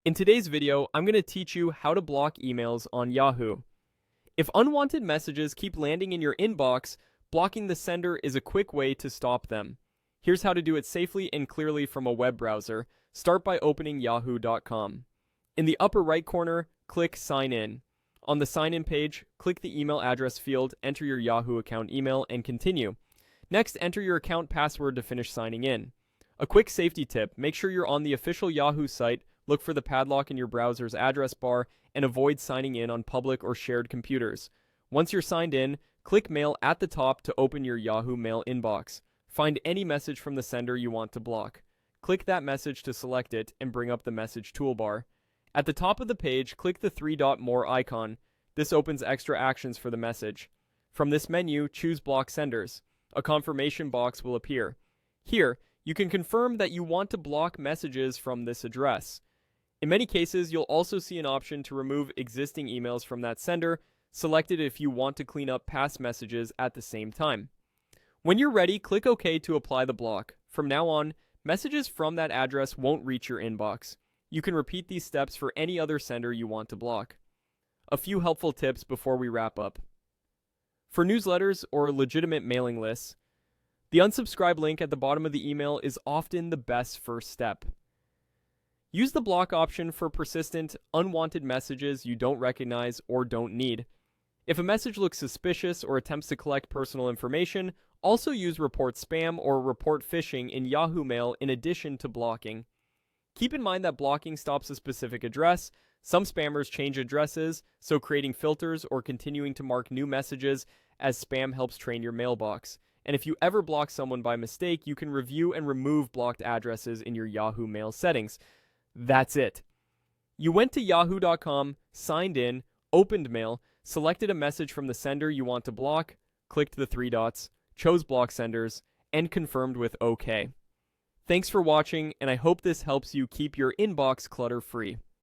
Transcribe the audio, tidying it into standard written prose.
In today's video, I'm going to teach you how to block emails on Yahoo. If unwanted messages keep landing in your inbox, blocking the sender is a quick way to stop them. Here's how to do it safely and clearly from a web browser. Start by opening yahoo.com. In the upper right corner, click Sign In. On the Sign In page, click the email address field, enter your Yahoo account email, and continue. Next, enter your account password to finish signing in. A quick safety tip: make sure you're on the official Yahoo site, look for the padlock in your browser's address bar, and avoid signing in on public or shared computers. Once you're signed in, click Mail at the top to open your Yahoo Mail inbox. Find any message from the sender you want to block. Click that message to select it and bring up the message toolbar. At the top of the page, click the three-dot More icon. This opens extra actions for the message. From this menu, choose Block Senders. A confirmation box will appear. Here, you can confirm that you want to block messages from this address. In many cases, you'll also see an option to remove existing emails from that sender, selected if you want to clean up past messages at the same time. When you're ready, click OK to apply the block. From now on, messages from that address won't reach your inbox. You can repeat these steps for any other sender you want to block. A few helpful tips before we wrap up. For newsletters or legitimate mailing lists, the unsubscribe link at the bottom of the email is often the best first step. Use the block option for persistent, unwanted messages you don't recognize or don't need. If a message looks suspicious or attempts to collect personal information, also use Report Spam or Report Phishing in Yahoo Mail in addition to blocking. Keep in mind that blocking stops a specific address. Some spammers change addresses, so creating filters or continuing to mark new messages as spam helps train your mailbox. And if you ever block someone by mistake, you can review and remove blocked addresses in your Yahoo Mail settings. That's it. You went to yahoo.com, signed in, opened mail, selected a message from the sender you want to block, clicked the three dots, chose Block Senders, and confirmed with OK. Thanks for watching, and I hope this helps you keep your inbox clutter-free.